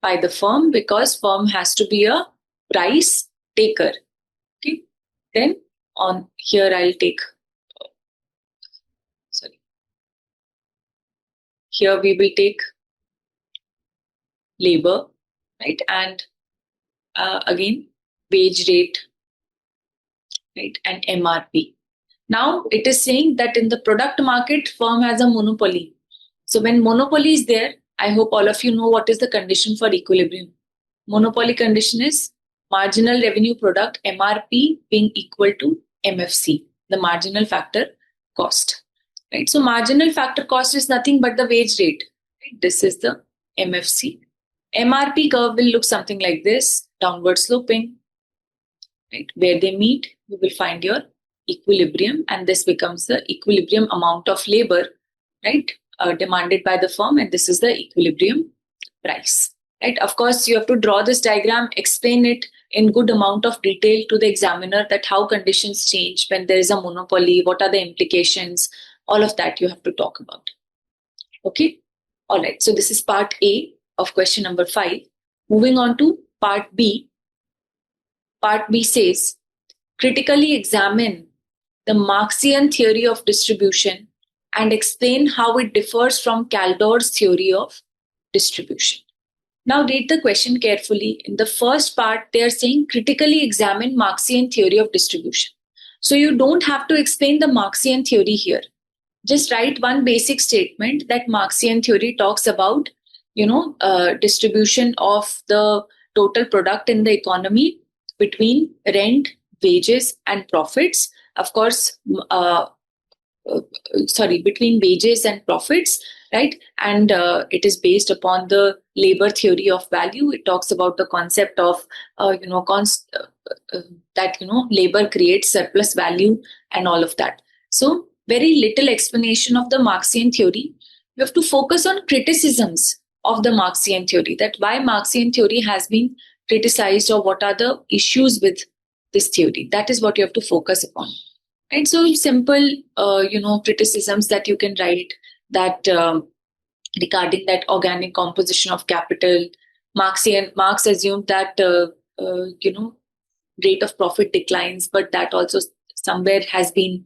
by the firm because firm has to be a price taker. Okay. Then on here I'll take. Here we will take labor, right? And again, wage rate, right? And MRP. Now it is saying that in the product market, firm has a monopoly. So when monopoly is there, I hope all of you know what is the condition for equilibrium. Monopoly condition is marginal revenue product, MRP, being equal to MFC, the marginal factor cost. Right? So marginal factor cost is nothing but the wage rate. Right? This is the MFC. MRP curve will look something like this, downward sloping. Right? Where they meet, you will find your equilibrium, and this becomes the equilibrium amount of labor, right, demanded by the firm, and this is the equilibrium price. Right? Of course, you have to draw this diagram, explain it in good amount of detail to the examiner, that how conditions change when there is a monopoly, what are the implications, all of that you have to talk about. Okay. All right. So this is part A of question number 5. Moving on to part B. Part B says, critically examine the Marxian theory of distribution and explain how it differs from Kaldor's theory of distribution. Now read the question carefully. In the first part, they are saying critically examine Marxian theory of distribution. So you don't have to explain the Marxian theory here. Just write one basic statement that Marxian theory talks about, distribution of the total product in the economy between rent, wages, and profits. Of course, between wages and profits, right? And it is based upon the labor theory of value. It talks about the concept of, labor creates surplus value and all of that. So very little explanation of the Marxian theory. You have to focus on criticisms of the Marxian theory, that why Marxian theory has been criticized or what are the issues with this theory. That is what you have to focus upon. Right? So simple, criticisms that you can write, that regarding that organic composition of capital, Marx assumed that, rate of profit declines, but that also somewhere has been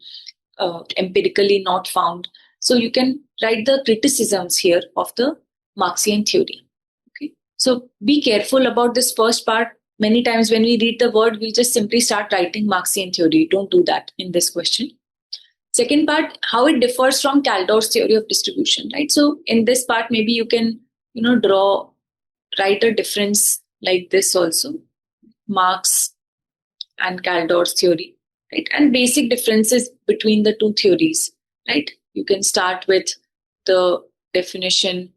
empirically not found. So you can write the criticisms here of the Marxian theory. Okay. So be careful about this first part. Many times when we read the word, we just simply start writing Marxian theory. Don't do that in this question. Second part, how it differs from Kaldor's theory of distribution, right? So in this part, maybe you can, write a difference like this also, Marx and Kaldor's theory, right? And basic differences between the two theories, right? You can start with the definition,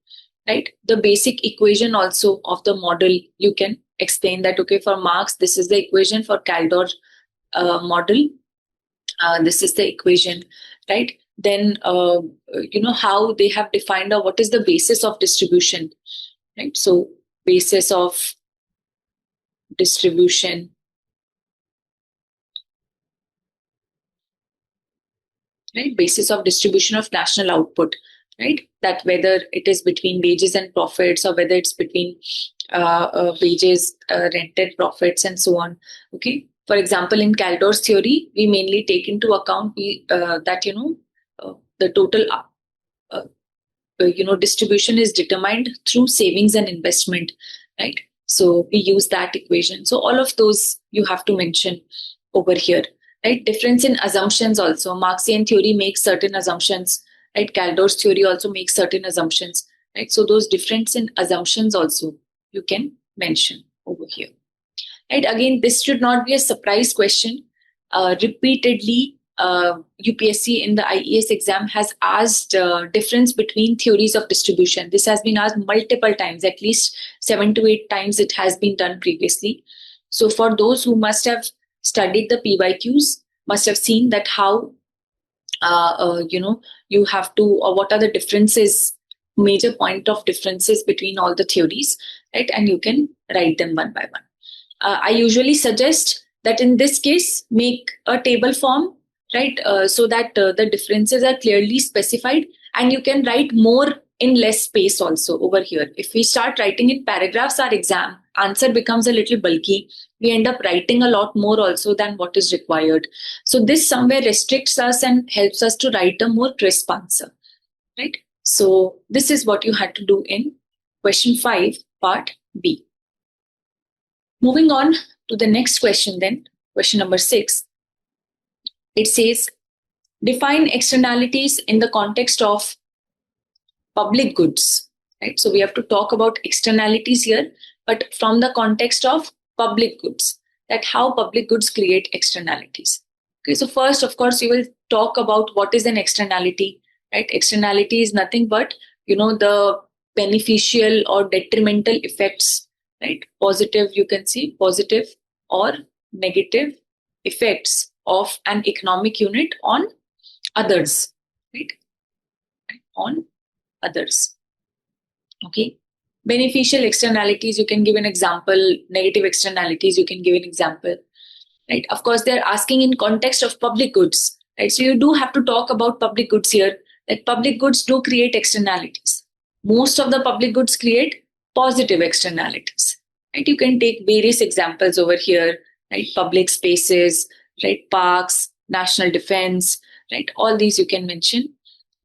right? The basic equation also of the model. You can explain that, okay, for Marx, this is the equation. For Caldor model, this is the equation, right? Then, how they have defined what is the basis of distribution, right? So, basis of distribution, right? Basis of distribution of national output, right? That whether it is between wages and profits, or whether it's between wages, rented profits, and so on. Okay. For example, in Caldor's theory, we mainly take into account that the total distribution is determined through savings and investment, right? So we use that equation. So all of those you have to mention over here, right? Difference in assumptions also. Marxian theory makes certain assumptions, right? Caldor's theory also makes certain assumptions, right? So those difference in assumptions also you can mention over here, right? Again, this should not be a surprise question. Repeatedly, UPSC in the IES exam has asked difference between theories of distribution. This has been asked multiple times, at least 7 to 8 times it has been done previously. So for those who must have studied the PYQs, must have seen that how, you have to, or what are the differences, major point of differences between all the theories, right? And you can write them one by one. I usually suggest that in this case, make a table form, right? So that the differences are clearly specified, and you can write more in less space also over here. If we start writing in paragraphs, our exam answer becomes a little bulky. We end up writing a lot more also than what is required. So this somewhere restricts us and helps us to write a more crisp answer, right? So this is what you had to do in question 5, part B. Moving on to the next question then, question number 6. It says, define externalities in the context of public goods, right? So we have to talk about externalities here, but from the context of public goods, that how public goods create externalities. Okay, so first, of course, you will talk about what is an externality, right? Externality is nothing but, the beneficial or detrimental effects, right? Positive, you can see positive or negative effects of an economic unit on others, right? On others. Okay. Beneficial externalities, you can give an example. Negative externalities, you can give an example, right? Of course, they're asking in context of public goods, right? So you do have to talk about public goods here, that public goods do create externalities. Most of the public goods create positive externalities, right? You can take various examples over here, right? Public spaces, right? Parks, national defense, right? All these you can mention,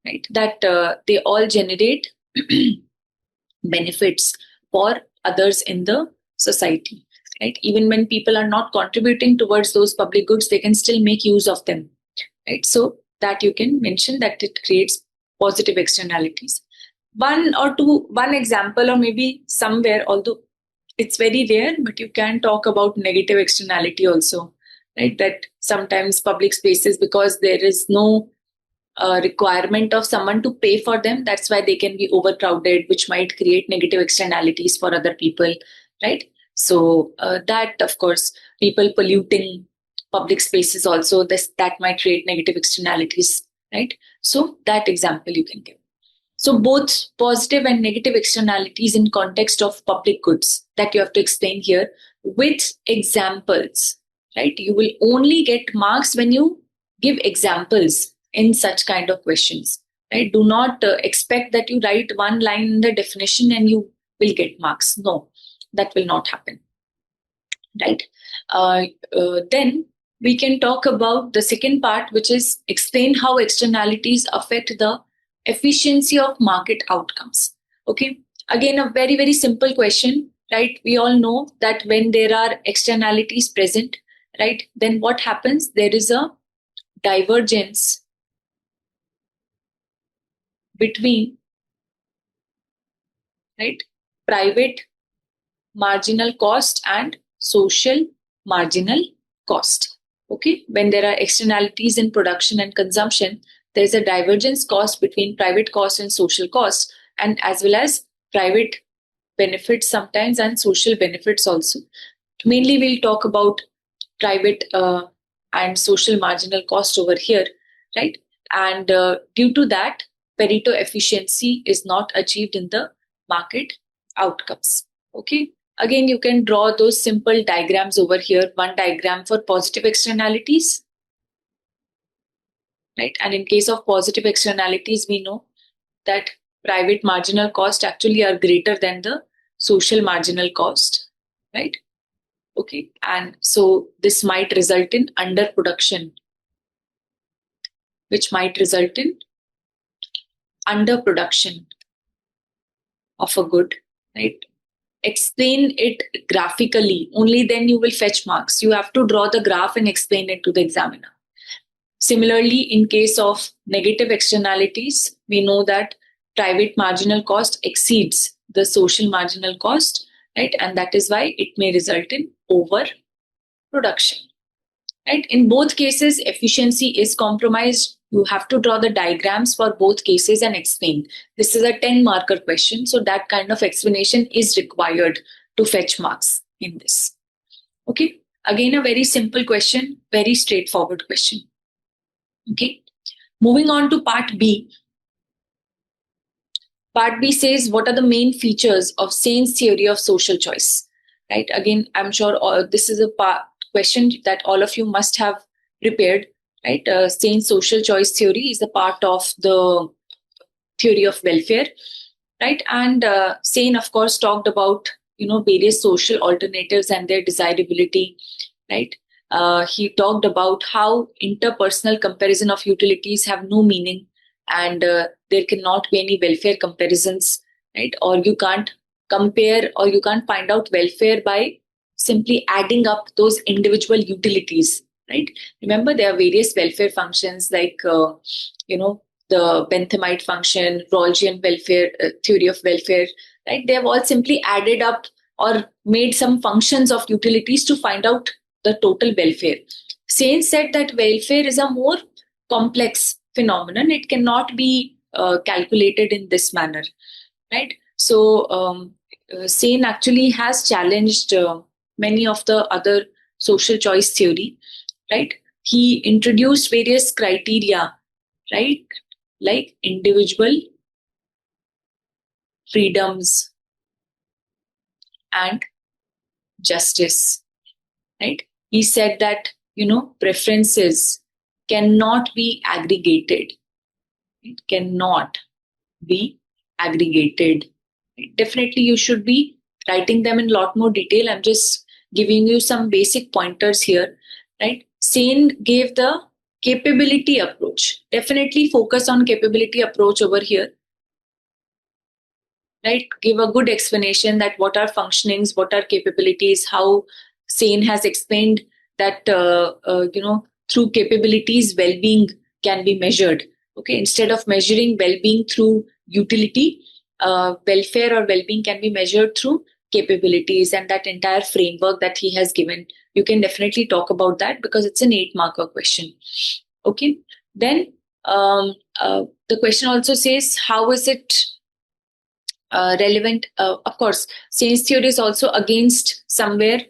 right? That they all generate benefits for others in the society, right? Even when people are not contributing towards those public goods, they can still make use of them, right? So that you can mention that it creates positive externalities. One example, or maybe somewhere, although it's very rare, but you can talk about negative externality also, right? That sometimes public spaces, because there is no requirement of someone to pay for them, that's why they can be overcrowded, which might create negative externalities for other people, right? So that, of course, people polluting public spaces also, that might create negative externalities, right? So that example you can give. So both positive and negative externalities in context of public goods, that you have to explain here with examples, right? You will only get marks when you give examples in such kind of questions, right? Do not expect that you write one line in the definition and you will get marks. No, that will not happen, right? Then we can talk about the second part, which is explain how externalities affect the efficiency of market outcomes. Okay, again, a very, very simple question, right? We all know that when there are externalities present, right, then what happens? There is a divergence between, right, private marginal cost and social marginal cost. Okay, when there are externalities in production and consumption, there's a divergence cost between private cost and social cost, and as well as private benefits sometimes and social benefits also. Mainly, we'll talk about private and social marginal cost over here, right? And due to that, Pareto efficiency is not achieved in the market outcomes. Okay. Again, you can draw those simple diagrams over here. One diagram for positive externalities, right? And in case of positive externalities, we know that private marginal cost actually are greater than the social marginal cost, right? Okay. And so this might result in underproduction, which might result in underproduction of a good, right? Explain it graphically. Only then you will fetch marks. You have to draw the graph and explain it to the examiner. Similarly, in case of negative externalities, we know that private marginal cost exceeds the social marginal cost, right? And that is why it may result in overproduction, right? In both cases, efficiency is compromised. You have to draw the diagrams for both cases and explain. This is a 10-marker question, so that kind of explanation is required to fetch marks in this. Okay, again, a very simple question, very straightforward question. Okay, moving on to part B. Part B says, what are the main features of Sain's theory of social choice? Right, again, I'm sure this is a question that all of you must have prepared. Right, Sain's social choice theory is a part of the theory of welfare, right? And Sain, of course, talked about various social alternatives and their desirability, right? He talked about how interpersonal comparison of utilities have no meaning, and there cannot be any welfare comparisons, right? Or you can't compare, or you can't find out welfare by simply adding up those individual utilities, right? Remember, there are various welfare functions like, the Benthamite function, Rawlsian welfare theory of welfare, right? They have all simply added up or made some functions of utilities to find out the total welfare. Sain said that welfare is a more complex phenomenon. It cannot be calculated in this manner, right? So Sain actually has challenged many of the other social choice theory, right? He introduced various criteria, right? Like individual freedoms and justice, right? He said that, preferences cannot be aggregated. It cannot be aggregated. Definitely, you should be writing them in a lot more detail. I'm just giving you some basic pointers here, right? Sain gave the capability approach. Definitely focus on capability approach over here, right? Give a good explanation that what are functionings, what are capabilities, how Sain has explained that, through capabilities, well-being can be measured. Okay, instead of measuring well-being through utility, welfare or well-being can be measured through capabilities, and that entire framework that he has given. You can definitely talk about that because it's an 8-marker question. Okay, then the question also says, how is it relevant? Of course, Sain's theory is also against somewhere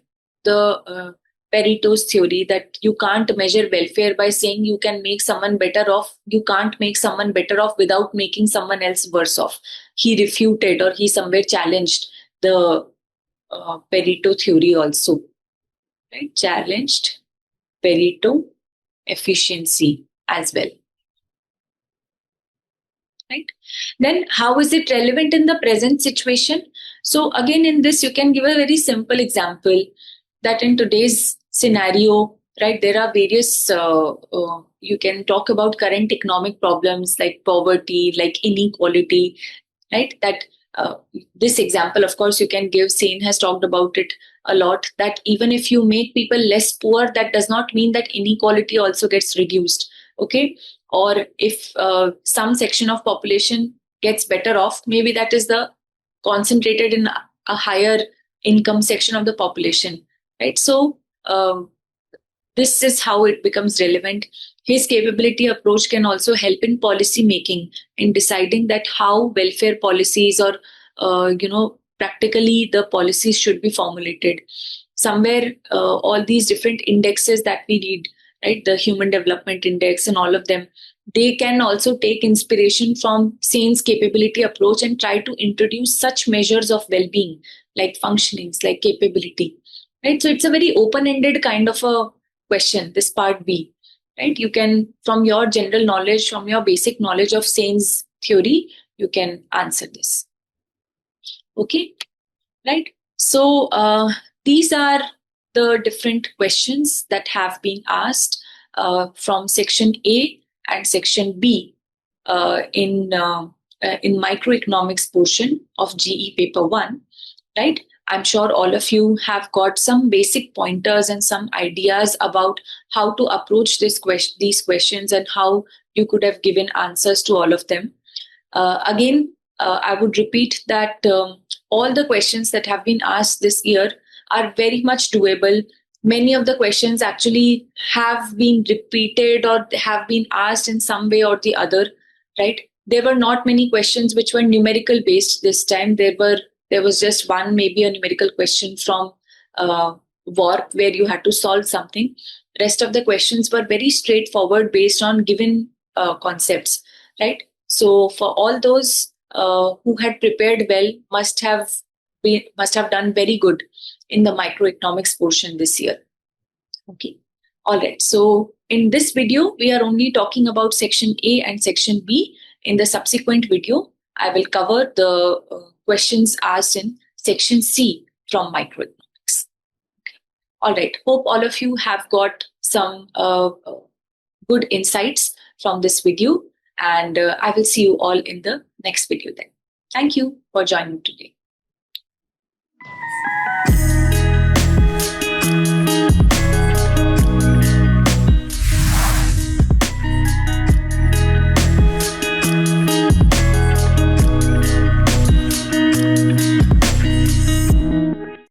the Pareto's theory that you can't measure welfare by saying you can make someone better off. You can't make someone better off without making someone else worse off. He refuted, or he somewhere challenged the Pareto theory also, right? Challenged Pareto efficiency as well. Right? Then how is it relevant in the present situation? So again, in this, you can give a very simple example that in today's scenario, right, there are various, you can talk about current economic problems like poverty, like inequality, right? That this example, of course, you can give. Sain has talked about it a lot, that even if you make people less poor, that does not mean that inequality also gets reduced. Okay, or if some section of population gets better off, maybe that is the concentrated in a higher income section of the population, right? So this is how it becomes relevant. His capability approach can also help in policy making, in deciding that how welfare policies or practically the policies should be formulated. Somewhere all these different indexes that we read, right, the Human Development Index and all of them, they can also take inspiration from Sane's capability approach and try to introduce such measures of well-being like functionings, like capability, right? So it's a very open-ended kind of a question, this part B, right? You can, from your general knowledge, from your basic knowledge of Sane's theory, you can answer this. Okay, right? So these are the different questions that have been asked from section A and section B in microeconomics portion of GE paper 1, right? I'm sure all of you have got some basic pointers and some ideas about how to approach these questions and how you could have given answers to all of them. Again, I would repeat that all the questions that have been asked this year are very much doable. Many of the questions actually have been repeated or have been asked in some way or the other, right? There were not many questions which were numerical based this time. There was just one, maybe a numerical question from WARP where you had to solve something. Rest of the questions were very straightforward based on given concepts, right? So for all those who had prepared well must have done very good in the microeconomics portion this year. Okay. All right. So in this video, we are only talking about section A and section B. In the subsequent video, I will cover the questions asked in section C from microeconomics. Okay. All right. Hope all of you have got some good insights from this video. And I will see you all in the next video then. Thank you for joining today.